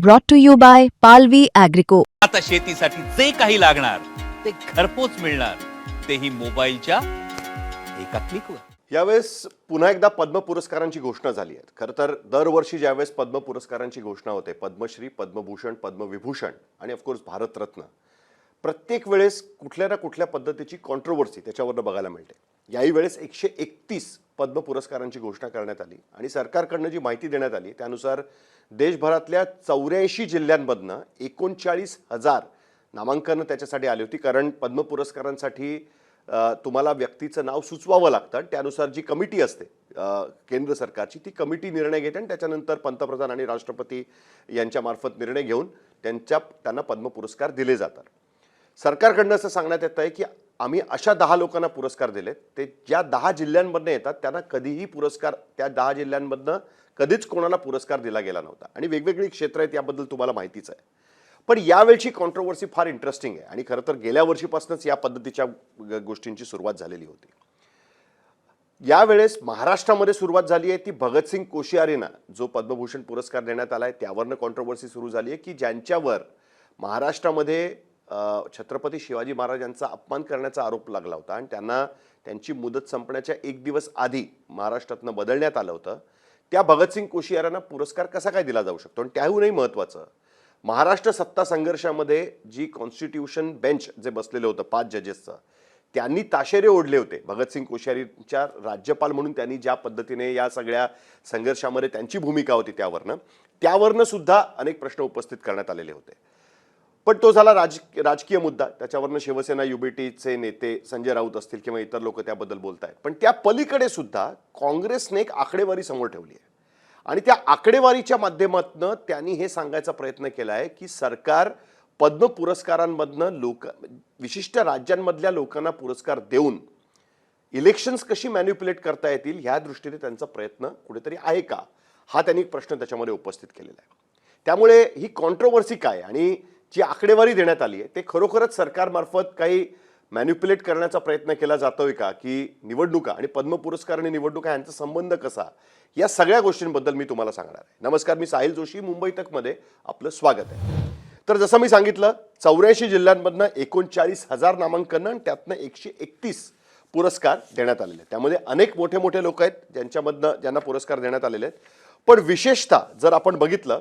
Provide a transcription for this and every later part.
brought to you by Palvi Agrico. आता शेतीसाठी जे काही लागणार ते घरपोच मिळणार, तेही मोबाईलच्या एका क्लिकवर. यावेळेस पुन्हा एकदा पद्म पुरस्कारांची घोषणा झाली आहे. खरं तर दरवर्षी ज्यावेळेस पद्म पुरस्कारांची घोषणा होते, पद्मश्री, पद्मभूषण, पद्मविभूषण आणि ऑफकोर्स भारतरत्न, प्रत्येक वेळेस कुठल्या ना कुठल्या पद्धतीची कॉन्ट्रोवर्सी त्याच्यावरनं बघायला मिळते. याही वेळेस 131 पद्म पुरस्कारांची घोषणा करण्यात आली आणि सरकारकडनं जी माहिती देण्यात आली त्यानुसार देशभरातल्या 84 जिल्ह्यांमधनं 39,000 नामांकनं त्याच्यासाठी आली होती. कारण पद्म पुरस्कारांसाठी तुम्हाला व्यक्तीचं नाव सुचवावं लागतं. त्यानुसार जी कमिटी असते केंद्र सरकारची, ती कमिटी निर्णय घेते आणि त्याच्यानंतर पंतप्रधान आणि राष्ट्रपती यांच्यामार्फत निर्णय घेऊन त्यांना पद्म पुरस्कार दिले जातात. सरकारकडनं असं सांगण्यात येतं आहे की आम्ही अशा 10 लोकांना पुरस्कार दिलेत, ते ज्या 10 जिल्ह्यांमधनं येतात त्यांना कधीही पुरस्कार, त्या 10 जिल्ह्यांमधनं कधीच कोणाला पुरस्कार दिला गेला नव्हता. आणि वेगवेगळी क्षेत्र आहेत याबद्दल तुम्हाला माहितीच आहे. पण यावेळची कॉन्ट्रोवर्सी फार इंटरेस्टिंग आहे आणि खरं तर गेल्या वर्षीपासूनच या पद्धतीच्या गोष्टींची सुरुवात झालेली होती. यावेळेस महाराष्ट्रामध्ये सुरुवात झाली आहे ती भगतसिंग कोश्यारींना जो पद्मभूषण पुरस्कार देण्यात आला आहे त्यावरनं कॉन्ट्रोवर्सी सुरू झाली आहे की ज्यांच्यावर महाराष्ट्रामध्ये छत्रपती शिवाजी महाराजांचा अपमान करण्याचा आरोप लागला होता आणि त्यांना त्यांची मुदत संपण्याच्या 1 दिवस आधी महाराष्ट्रातनं बदलण्यात आलं होतं, त्या भगतसिंग कोश्यारींना पुरस्कार कसा काय दिला जाऊ शकतो. आणि त्याहूनही महत्त्वाचं, महाराष्ट्र सत्ता संघर्षामध्ये जी कॉन्स्टिट्यूशन बेंच जे बसलेलं होतं 5 जजेसचं, त्यांनी ताशेरे ओढले होते भगतसिंग कोश्यारींच्या राज्यपाल म्हणून. त्यांनी ज्या पद्धतीने या सगळ्या संघर्षामध्ये त्यांची भूमिका होती त्यावरनं सुद्धा अनेक प्रश्न उपस्थित करण्यात आलेले होते. पण तो झाला राजकीय मुद्दा. त्याच्यावरनं शिवसेना युबीटीचे नेते संजय राऊत असतील किंवा इतर लोक त्याबद्दल बोलत आहेत. पण त्या पलीकडे सुद्धा काँग्रेसने एक आकडेवारी समोर ठेवली आहे आणि त्या आकडेवारीच्या माध्यमातून त्यांनी हे सांगायचा प्रयत्न केला आहे की सरकार पद्म पुरस्कारांमधनं विशिष्ट राज्यांमधल्या लोकांना पुरस्कार देऊन इलेक्शन्स कशी मॅन्युप्युलेट करता येतील ह्या दृष्टीने त्यांचा प्रयत्न कुठेतरी आहे का, हा त्यांनी एक प्रश्न त्याच्यामध्ये उपस्थित केलेला आहे. त्यामुळे ही कॉन्ट्रोवर्सी काय आणि जी आकडेवारी देण्यात आली आहे ते खरोखरच सरकारमार्फत काही मॅन्युप्युलेट करण्याचा प्रयत्न केला जातोय का, की निवडणुका आणि पद्म पुरस्कार आणि निवडणुका यांचा संबंध कसा, या सगळ्या गोष्टींबद्दल मी तुम्हाला सांगणार आहे. नमस्कार, मी साहिल जोशी, मुंबई तकमध्ये आपलं स्वागत आहे. तर जसं मी सांगितलं, 84 जिल्ह्यांमधनं 39,000 नामांकनं आणि त्यातनं 131 पुरस्कार देण्यात आलेले आहेत. त्यामध्ये अनेक मोठे मोठे लोक आहेत ज्यांना पुरस्कार देण्यात आलेले आहेत. पण विशेषतः जर आपण बघितलं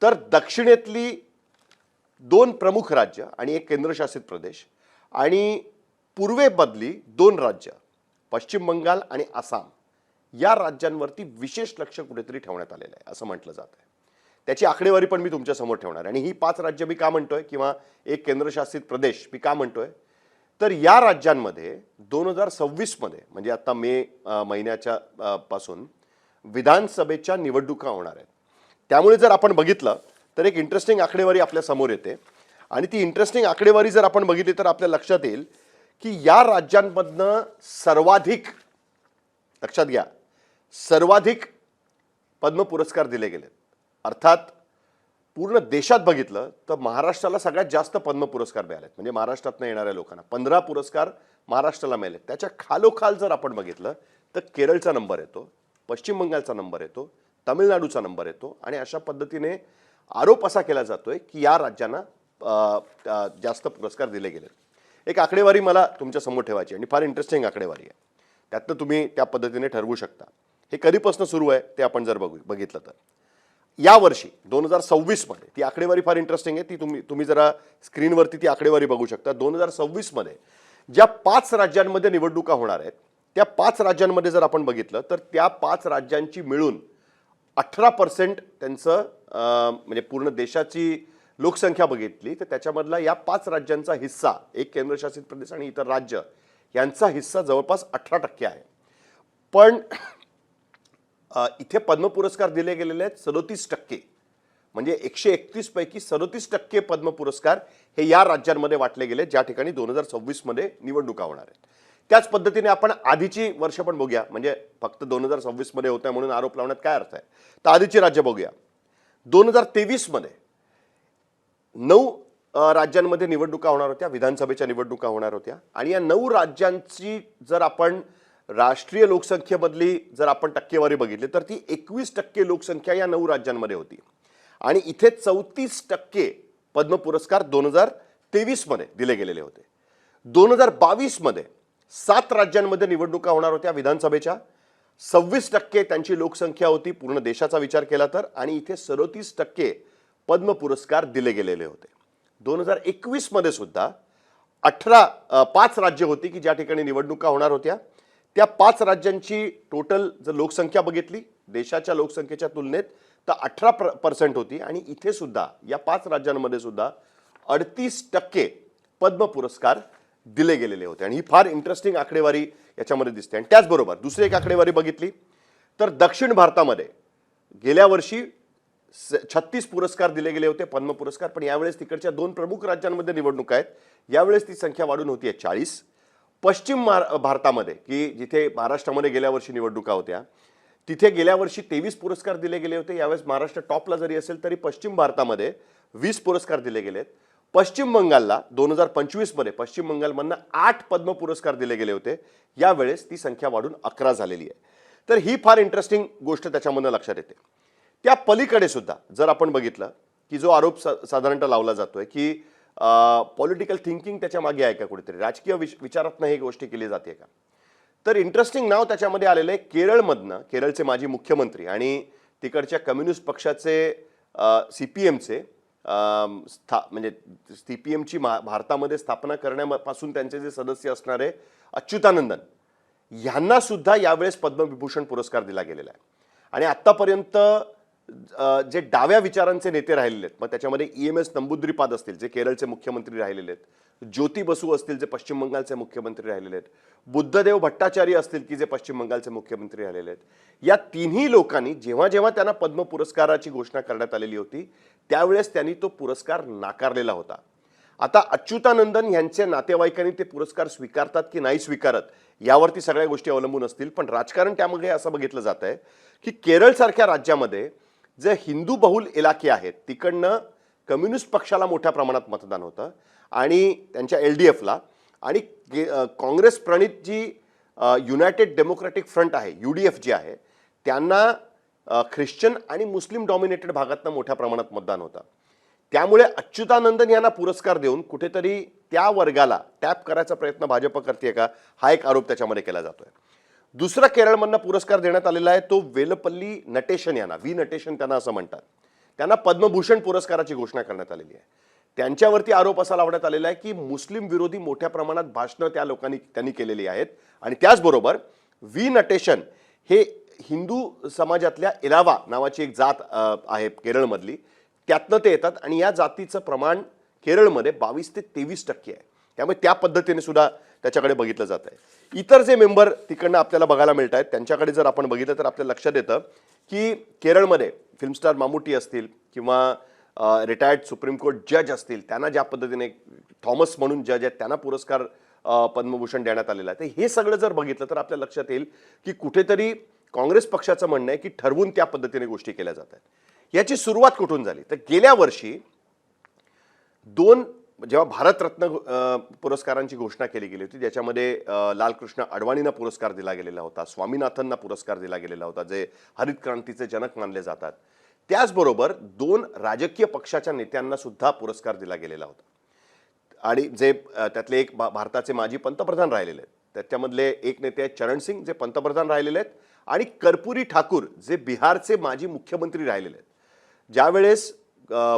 तर दक्षिणेतली 2 प्रमुख राज्य आणि 1 केंद्रशासित प्रदेश आणि पूर्वेमधली 2 राज्य पश्चिम बंगाल आणि आसाम, या राज्यांवरती विशेष लक्ष कुठेतरी ठेवण्यात आलेलं आहे असं म्हटलं जात आहे. त्याची आकडेवारी पण मी तुमच्या समोर ठेवणार. आणि ही 5 राज्य मी का म्हणतोय किंवा 1 केंद्रशासित प्रदेश मी का म्हणतोय, तर या राज्यांमध्ये 2026 मध्ये म्हणजे आता मे महिन्याच्या पासून विधानसभेच्या निवडणुका होणार आहेत. त्यामुळे जर आपण बघितलं तर एक इंटरेस्टिंग आकडेवारी आपल्या समोर येते आणि ती इंटरेस्टिंग आकडेवारी जर आपण बघितली तर आपल्या लक्षात येईल की या राज्यांमधनं सर्वाधिक, लक्षात घ्या, सर्वाधिक पद्म पुरस्कार दिले गेलेत. अर्थात पूर्ण देशात बघितलं तर महाराष्ट्राला सगळ्यात जास्त पद्म पुरस्कार मिळालेत. म्हणजे महाराष्ट्रातनं येणाऱ्या लोकांना 15 पुरस्कार महाराष्ट्राला मिळालेत. त्याच्या खालोखाल जर आपण बघितलं तर केरळचा नंबर येतो, पश्चिम बंगालचा नंबर येतो, तामिळनाडूचा नंबर येतो आणि अशा पद्धतीने आरोप असा केला जातोय की या राज्यांना जास्त पुरस्कार दिले गेले. एक आकडेवारी मला तुमच्या समोर ठेवायची आणि फार इंटरेस्टिंग आकडेवारी आहे. त्यातनं तुम्ही त्या पद्धतीने ठरवू शकता. हे कधीपासून सुरू आहे ते आपण जर बघितलं तर यावर्षी 2026 मध्ये ती आकडेवारी फार इंटरेस्टिंग आहे. ती तुम्ही जरा स्क्रीनवरती ती आकडेवारी बघू शकता. 2026 मध्ये ज्या 5 राज्यांमध्ये निवडणुका होणार आहेत त्या 5 राज्यांमध्ये जर आपण बघितलं तर त्या 5 राज्यांची मिळून 18% त्यांचं म्हणजे पूर्ण देशाची लोकसंख्या बघितली तर त्याच्यामधला या 5 राज्यांचा हिस्सा, 1 केंद्रशासित प्रदेश आणि इतर राज्य यांचा हिस्सा जवळपास 18% आहे. पण इथे पद्म पुरस्कार दिले गेलेले आहेत 37%. म्हणजे 131 पैकी 37% पद्म पुरस्कार हे या राज्यांमध्ये वाटले गेले ज्या ठिकाणी 2026 मध्ये निवडणुका होणार आहेत. त्याच पद्धतीने आपण आधीची वर्ष पण बघूया. म्हणजे फक्त 2026 मध्ये होत्या म्हणून आरोप लावण्यात काय अर्थ आहे, तर आधीची राज्य बघूया. 2023 मध्ये 9 राज्यांमध्ये निवडणुका होणार होत्या, विधानसभेच्या निवडणुका होणार होत्या आणि या 9 राज्यांची जर आपण राष्ट्रीय लोकसंख्येमधली जर आपण टक्केवारी बघितली तर ती 21% लोकसंख्या या 9 राज्यांमध्ये होती. आणि इथे 34% पद्म पुरस्कार 2023 मध्ये दिले गेलेले होते. 2022 मध्ये 7 राज्यांमध्ये निवडणुका होणार होत्या विधानसभेच्या. 26% त्यांची लोकसंख्या होती पूर्ण देशाचा विचार केला तर, आणि इथे 37% पद्म पुरस्कार दिले गेलेले होते. 2021 मध्ये सुद्धा 5 राज्य होती की ज्या ठिकाणी निवडणुका होणार होत्या. त्या 5 राज्यांची टोटल जर लोकसंख्या बघितली देशाच्या लोकसंख्येच्या तुलनेत तर 18% होती, आणि इथे सुद्धा या 5 राज्यांमध्ये सुद्धा 38% पद्म पुरस्कार दिले गेलेले होते. आणि ही फार इंटरेस्टिंग आकडेवारी याच्यामध्ये दिसते. आणि त्याचबरोबर दुसरी एक आकडेवारी बघितली तर दक्षिण भारतामध्ये गेल्या वर्षी 36 पुरस्कार दिले गेले होते पद्म पुरस्कार, पण यावेळेस तिकडच्या 2 प्रमुख राज्यांमध्ये निवडणुका आहेत, यावेळेस ती संख्या वाढून होती 40. पश्चिम भारतामध्ये की जिथे महाराष्ट्रामध्ये गेल्या वर्षी निवडणुका होत्या तिथे गेल्या वर्षी 23 पुरस्कार दिले गेले होते, यावेळेस महाराष्ट्र टॉपला जरी असेल तरी पश्चिम भारतामध्ये 20 पुरस्कार दिले गेलेत. पश्चिम बंगालला 2025 मध्ये पश्चिम बंगालमधनं 8 पद्म पुरस्कार दिले गेले होते, यावेळेस ती संख्या वाढून 11 झालेली आहे. तर ही फार इंटरेस्टिंग गोष्ट त्याच्यामधनं लक्षात येते. त्या पलीकडे सुद्धा जर आपण बघितलं की जो आरोप साधारणतः लावला जातोय की पॉलिटिकल थिंकिंग त्याच्या मागे आहे का, कुठेतरी राजकीय विचारातनं ही गोष्टी केली जाते का, तर इंटरेस्टिंग नाव त्याच्यामध्ये आलेलं आहे केरळमधनं. केरळचे माजी मुख्यमंत्री आणि तिकडच्या कम्युनिस्ट पक्षाचे CPMचे म्हणजे CPMची भारतामध्ये स्थापना करण्यापासून त्यांचे जे सदस्य असणारे अच्युतानंदन यांना सुद्धा यावेळेस पद्मविभूषण पुरस्कार दिला गेलेला आहे. आणि आतापर्यंत जे डाव्या विचारांचे नेते राहिलेले आहेत, मग त्याच्यामध्ये EMS नंबूद्रीपाद असतील जे केरळचे मुख्यमंत्री राहिलेले आहेत, ज्योती बसू असतील जे पश्चिम बंगालचे मुख्यमंत्री राहिलेले आहेत, बुद्धदेव भट्टाचार्य असतील की जे पश्चिम बंगालचे मुख्यमंत्री राहिलेले आहेत, या तिन्ही लोकांनी जेव्हा जेव्हा त्यांना पद्म पुरस्काराची घोषणा करण्यात आलेली होती त्यावेळेस त्यांनी तो पुरस्कार नाकारलेला होता. आता अच्युतानंदन यांच्या नातेवाईकांनी ते पुरस्कार स्वीकारतात की नाही स्वीकारत यावरती सगळ्या गोष्टी अवलंबून असतील, पण राजकारण त्यामध्ये असं बघितलं जात आहे की केरळसारख्या राज्यामध्ये जे हिंदू बहुल इलाके आहेत तिकडनं कम्युनिस्ट पक्षाला मोठ्या प्रमाणात मतदान होतं आणि त्यांच्या LDFला, आणि काँग्रेस प्रणित जी युनायटेड डेमोक्रॅटिक फ्रंट आहे UDF जी आहे त्यांना ख्रिश्चन आणि मुस्लिम डॉमिनेटेड भागातनं मोठ्या प्रमाणात मतदान होतं. त्यामुळे अच्युतानंदन यांना पुरस्कार देऊन कुठेतरी त्या वर्गाला टॅप करायचा प्रयत्न भाजप करते का, हा एक आरोप त्याच्यामध्ये केला जातोय. दुसरा केरळमधनं पुरस्कार देण्यात आलेला आहे तो वेलपल्ली नटेशन यांना, V नटेशन त्यांना असं म्हणतात. त्यांना पद्मभूषण पुरस्काराची घोषणा करण्यात आलेली आहे. त्यांच्यावरती आरोप असा लावण्यात आलेला आहे की मुस्लिम विरोधी मोठ्या प्रमाणात भाषणं त्या लोकांनी त्यांनी केलेली आहेत, आणि त्याचबरोबर V नटेशन हे हिंदू समाजातल्या इलावा नावाची एक जात आहे केरळमधली, त्यातनं ते येतात, आणि या जातीचं प्रमाण केरळमध्ये 22 ते 23% आहे. त्यामुळे त्या पद्धतीने सुद्धा त्याच्याकडे बघितलं जात आहे. इतर जे मेंबर तिकडनं आपल्याला बघायला मिळत आहेत त्यांच्याकडे जर आपण बघितलं तर आपल्याला लक्षात येतं की केरळमध्ये फिल्मस्टार मामुटी असतील किंवा रिटायर्ड सुप्रीम कोर्ट जज असतील, त्यांना ज्या पद्धतीने थॉमस म्हणून जज आहेत त्यांना पुरस्कार पद्मभूषण देण्यात आलेला आहे. हे सगळं जर बघितलं तर आपल्याला लक्षात येईल की कुठेतरी काँग्रेस पक्षाचं म्हणणं आहे की ठरवून त्या पद्धतीने गोष्टी केल्या जात आहेत. याची सुरुवात कुठून झाली तर गेल्या वर्षी जेव्हा भारतरत्न पुरस्कारांची घोषणा केली गेली होती ज्याच्यामध्ये लालकृष्ण अडवाणींना पुरस्कार दिला गेलेला होता, स्वामीनाथनना पुरस्कार दिला गेलेला होता जे हरित क्रांतीचे जनक मानले जातात, त्याचबरोबर 2 राजकीय पक्षाच्या नेत्यांना सुद्धा पुरस्कार दिला गेलेला होता. आणि जे त्यातले एक भारताचे माजी पंतप्रधान राहिलेले आहेत, त्याच्यामधले एक नेते आहेत चरण सिंग जे पंतप्रधान राहिलेले आहेत, आणि कर्पूरी ठाकूर जे बिहारचे माजी मुख्यमंत्री राहिलेले आहेत. ज्यावेळेस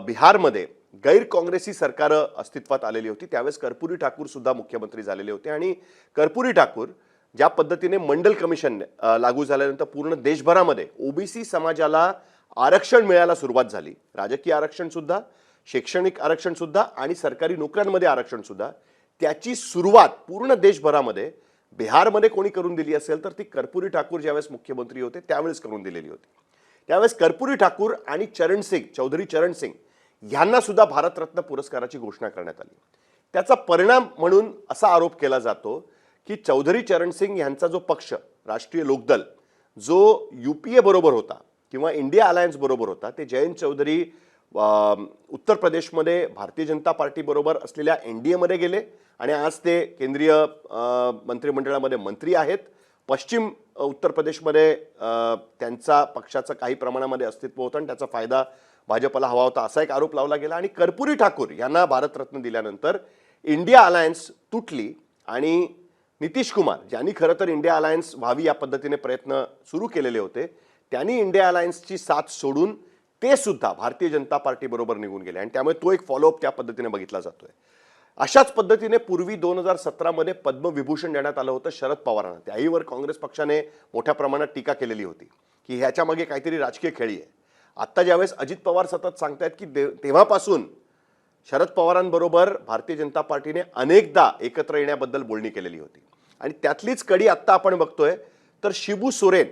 बिहारमध्ये गैर काँग्रेसी सरकार अस्तित्वात आलेली होती त्यावेळेस कर्पूरी ठाकूर सुद्धा मुख्यमंत्री झालेले होते. आणि कर्पूरी ठाकूर ज्या पद्धतीने मंडल कमिशन लागू झाल्यानंतर पूर्ण देशभरामध्ये OBC समाजाला आरक्षण मिळायला सुरुवात झाली, राजकीय आरक्षण सुद्धा, शैक्षणिक आरक्षण सुद्धा आणि सरकारी नोकऱ्यांमध्ये आरक्षण सुद्धा, त्याची सुरुवात पूर्ण देशभरामध्ये बिहारमध्ये कोणी करून दिली असेल तर ती कर्पूरी ठाकूर ज्यावेळेस मुख्यमंत्री होते त्यावेळेस करून दिलेली होती. त्यावेळेस कर्पूरी ठाकूर आणि चौधरी चरण सिंग यांना सुद्धा भारतरत्न पुरस्काराची घोषणा करण्यात आली. त्याचा परिणाम म्हणून असा आरोप केला जातो की चौधरी चरण सिंग यांचा जो पक्ष राष्ट्रीय लोकदल जो UPA बरोबर होता किंवा इंडिया अलायन्स बरोबर होता, ते जयंत चौधरी उत्तर प्रदेशमध्ये भारतीय जनता पार्टी बरोबर असलेल्या NDA मध्ये गेले आणि आज ते केंद्रीय मंत्रिमंडळामध्ये मंत्री आहेत. पश्चिम उत्तर प्रदेशमध्ये त्यांचा पक्षाचं काही प्रमाणामध्ये अस्तित्व होतं आणि त्याचा फायदा भाजपला हवा होता असा एक आरोप लावला गेला आणि कर्पूरी ठाकूर यांना भारतरत्न दिल्यानंतर इंडिया अलायन्स तुटली आणि नितीश कुमार ज्यांनी खरं तर इंडिया अलायन्स व्हावी या पद्धतीने प्रयत्न सुरू केलेले होते त्यांनी इंडिया अलायन्सची साथ सोडून ते सुद्धा भारतीय जनता पार्टी बरोबर निघून गेले आणि त्यामुळे तो एक फॉलोअप त्या पद्धतीने बघितला जातोय. अशाच पद्धतीने पूर्वी 2017 मध्ये पद्मविभूषण देण्यात आलं होतं शरद पवारांना. त्याहीवर काँग्रेस पक्षाने मोठ्या प्रमाणात टीका केलेली होती की ह्याच्या मागे काहीतरी राजकीय खेळी आहे. आता ज्यावेळेस अजित पवार सतत सांगतायत की तेव्हापासून शरद पवारांबरोबर भारतीय जनता पार्टीने अनेकदा एकत्र येण्याबद्दल बोलणी केलेली होती आणि त्यातलीच कडी आत्ता आपण बघतोय तर शिबू सोरेन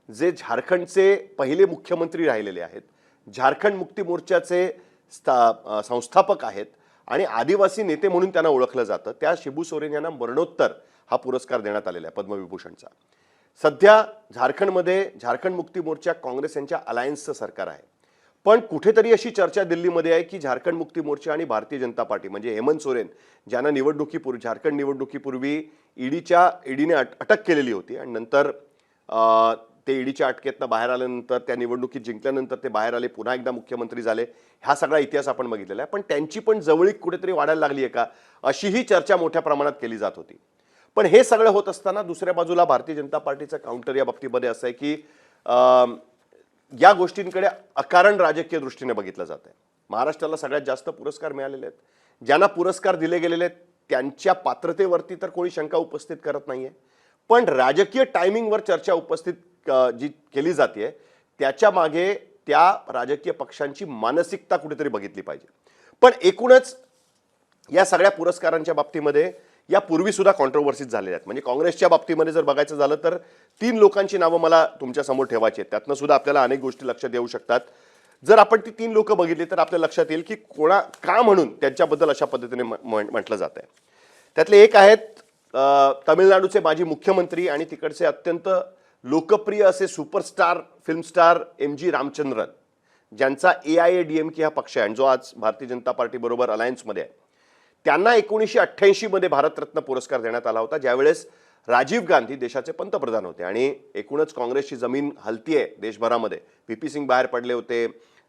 जे झारखंडचे पहिले मुख्यमंत्री राहिलेले आहेत, झारखंड मुक्ती मोर्चाचे संस्थापक आहेत आणि आदिवासी नेते म्हणून त्यांना ओळखलं जातं, त्या शिबू सोरेन यांना मरणोत्तर हा पुरस्कार देण्यात आलेला आहे पद्मविभूषणचा. सध्या झारखंडमध्ये झारखंड मुक्ती मोर्चा काँग्रेस यांच्या अलायन्सचं सरकार आहे, पण कुठेतरी अशी चर्चा दिल्लीमध्ये आहे की झारखंड मुक्ती मोर्चा आणि भारतीय जनता पार्टी म्हणजे हेमंत सोरेन ज्यांना निवडणुकीपूर्वी झारखंड निवडणुकीपूर्वी ईडीने अटक केलेली होती आणि नंतर ते ईडीच्या अटकेतनं बाहेर आल्यानंतर त्या निवडणुकीत जिंकल्यानंतर ते बाहेर आले, पुन्हा एकदा मुख्यमंत्री झाले. हा सगळा इतिहास आपण बघितलेला आहे, पण त्यांची पण जवळीक कुठेतरी वाढायला लागली आहे का अशीही चर्चा मोठ्या प्रमाणात केली जात होती. पण हे सगळं होत असताना दुसऱ्या बाजूला भारतीय जनता पार्टीचं काउंटर या बाबतीमध्ये असं आहे की या गोष्टींकडे अकारण राजकीय दृष्टीने बघितलं जात आहे. महाराष्ट्राला सगळ्यात जास्त पुरस्कार मिळालेले आहेत, ज्यांना पुरस्कार दिले गेलेले आहेत त्यांच्या पात्रतेवरती तर कोणी शंका उपस्थित करत नाहीये, पण राजकीय टायमिंगवर चर्चा उपस्थित जी केली जाते त्याच्या मागे त्या राजकीय पक्षांची मानसिकता कुठेतरी बघितली पाहिजे. पण एकूणच या सगळ्या पुरस्कारांच्या बाबतीमध्ये यापूर्वी सुद्धा कॉन्ट्रोवर्सीज झालेल्या आहेत. म्हणजे काँग्रेसच्या बाबतीमध्ये जर बघायचं झालं तर 3 लोकांची नावं मला तुमच्या समोर ठेवायची आहेत, त्यातनं सुद्धा आपल्याला अनेक गोष्टी लक्षात येऊ शकतात. जर आपण ती 3 लोक बघितली तर आपल्या लक्षात येईल की का म्हणून त्यांच्याबद्दल अशा पद्धतीने म्हटलं जात आहे. त्यातले एक आहेत तमिळनाडूचे माजी मुख्यमंत्री आणि तिकडचे अत्यंत लोकप्रिय असे सुपरस्टार फिल्मस्टार MG रामचंद्रन, ज्यांचा AIADMK हा पक्ष आहे जो आज भारतीय जनता पार्टी बरोबर अलायन्समध्ये आहे. त्यांना 1988 मध्ये भारतरत्न पुरस्कार देण्यात आला होता ज्यावेळेस राजीव गांधी देशाचे पंतप्रधान होते आणि एकूणच काँग्रेसची जमीन हलतीये देशभरामध्ये. VP सिंग बाहेर पडले होते,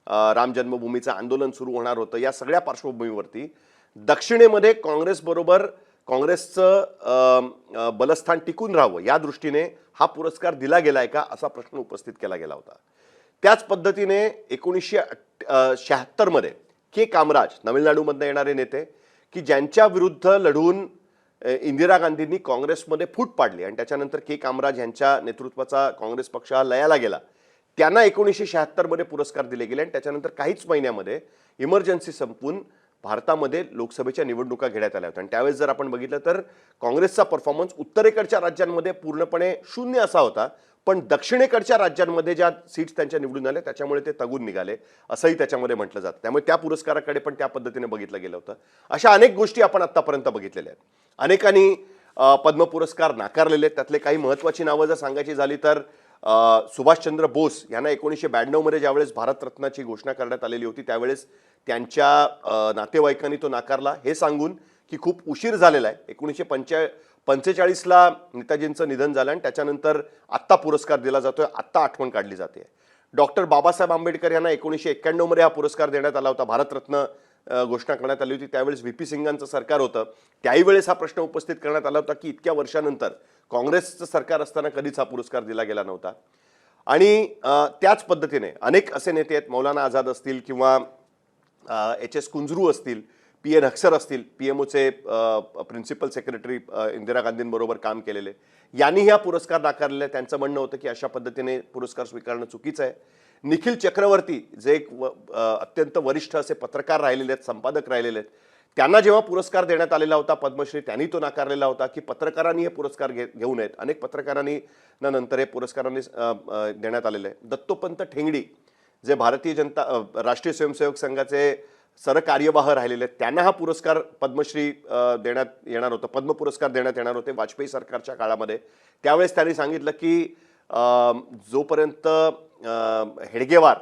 राम जन्मभूमीचं आंदोलन सुरू होणार होतं. या सगळ्या पार्श्वभूमीवरती दक्षिणेमध्ये काँग्रेसचं बलस्थान टिकून राहावं या दृष्टीने हा पुरस्कार दिला गेलाय का असा प्रश्न उपस्थित केला गेला होता. त्याच पद्धतीने 1976 मध्ये के कामराज तमिळनाडूमधून येणारे नेते की ज्यांच्या विरुद्ध लढून इंदिरा गांधींनी काँग्रेसमध्ये फूट पाडली आणि त्याच्यानंतर के कामराज यांच्या नेतृत्वाचा काँग्रेस पक्ष हा लयाला गेला, त्यांना 1976 मध्ये पुरस्कार दिले गेले आणि त्याच्यानंतर काहीच महिन्यामध्ये इमर्जन्सी संपून भारतामध्ये लोकसभेच्या निवडणुका घेण्यात आल्या होत्या आणि त्यावेळेस जर आपण बघितलं तर काँग्रेसचा परफॉर्मन्स उत्तरेकडच्या राज्यांमध्ये पूर्णपणे शून्य असा होता, पण दक्षिणेकडच्या राज्यांमध्ये ज्या सीट्स त्यांच्या निवडून आल्या त्याच्यामुळे ते तगून निघाले असंही त्याच्यामध्ये म्हटलं जातं. त्यामुळे त्या पुरस्काराकडे पण त्या पद्धतीने बघितलं गेलं होतं. अशा अनेक गोष्टी आपण आतापर्यंत बघितलेल्या आहेत. अनेकांनी पद्म पुरस्कार नाकारलेले आहेत. त्यातले काही महत्त्वाची नावं जर सांगायची झाली तर सुभाषचंद्र बोस यांना 1992 मध्ये ज्यावेळेस भारतरत्नाची घोषणा करण्यात आलेली होती त्यावेळेस त्यांच्या नातेवाईकांनी तो नाकारला, हे सांगून की खूप उशीर झालेला आहे. 1945 ला नेताजींचं निधन झालं आणि त्याच्यानंतर आत्ता पुरस्कार दिला जातोय, आत्ता आठवण काढली जाते. डॉक्टर बाबासाहेब आंबेडकर यांना 1991 मध्ये हा पुरस्कार देण्यात आला होता. भारतरत्न घोषणा करण्यात आली होती त्यावेळेस VP सिंगांचं सरकार होतं. त्याही वेळेस हा प्रश्न उपस्थित करण्यात आला होता की इतक्या वर्षानंतर काँग्रेसचं सरकार असताना कधीच हा पुरस्कार दिला गेला नव्हता. आणि त्याच पद्धतीने अनेक असे नेते आहेत, मौलाना आझाद असतील किंवा HS कुंजरू असतील, PN अक्सर असतील, PMOचे प्रिन्सिपल सेक्रेटरी इंदिरा गांधींबरोबर काम केलेले, यांनी हा पुरस्कार नाकारलेला आहे. त्यांचं म्हणणं होतं की अशा पद्धतीने पुरस्कार स्वीकारणं चुकीचं आहे. निखिल चक्रवर्ती जे एक अत्यंत वरिष्ठ असे पत्रकार राहिलेले आहेत, संपादक राहिलेले आहेत, त्यांना जेव्हा पुरस्कार देण्यात आलेला होता पद्मश्री, त्यांनी तो नाकारलेला होता की पत्रकारांनी हे पुरस्कार घेऊ नयेत. अनेक पत्रकारांनी नंतर हे पुरस्कारांनी देण्यात आलेले आहे. दत्तोपंत ठेंगडी जे भारतीय राष्ट्रीय स्वयंसेवक संघाचे सरकार्यवाह राहिलेले आहेत, त्यांना हा पुरस्कार पद्मश्री देण्यात येणार होता, पद्म पुरस्कार देण्यात येणार होते वाजपेयी सरकारच्या काळामध्ये. त्यावेळेस त्यांनी सांगितलं की जोपर्यंत हेडगेवार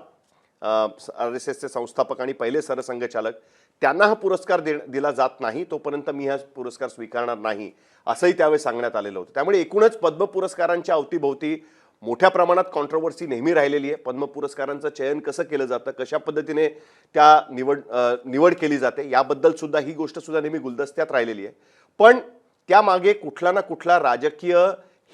RSSचे संस्थापक आणि पहिले सरसंघचालक त्यांना हा पुरस्कार दिला जात नाही तोपर्यंत मी हा पुरस्कार स्वीकारणार नाही असंही त्यावेळेस सांगण्यात आलेलं होतं. त्यामुळे एकूणच पद्म पुरस्कारांच्या अवतीभोवती मोठ्या प्रमाणात कॉन्ट्रोवर्सी नेहमी राहिलेली आहे. पद्म पुरस्कारांचं चयन कसं केलं जातं, कशा पद्धतीने त्या निवड केली जाते, याबद्दल सुद्धा ही गोष्ट सुद्धा नेहमी गुलदस्त्यात राहिलेली आहे. पण त्यामागे कुठला ना कुठला राजकीय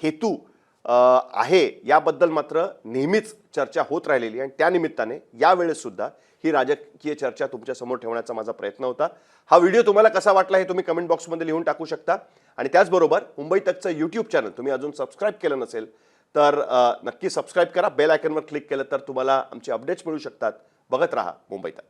हेतू आहे याबद्दल मात्र नेहमीच चर्चा होत राहिलेली आहे. आणि त्यानिमित्ताने यावेळेस सुद्धा ही राजकीय चर्चा तुमच्या समोर ठेवण्याचा माझा प्रयत्न होता. हा व्हिडिओ तुम्हाला कसा वाटला हे तुम्ही कमेंट बॉक्समध्ये लिहून टाकू शकता. आणि त्याचबरोबर मुंबई तकचं यूट्यूब चॅनल तुम्ही अजून सबस्क्राईब केलं नसेल तर नक्की सबस्क्राईब करा. बेल आयकॉनवर क्लिक केलं तर तुम्हाला आमचे अपडेट्स मिळू शकतात. बघत राहा मुंबई तक.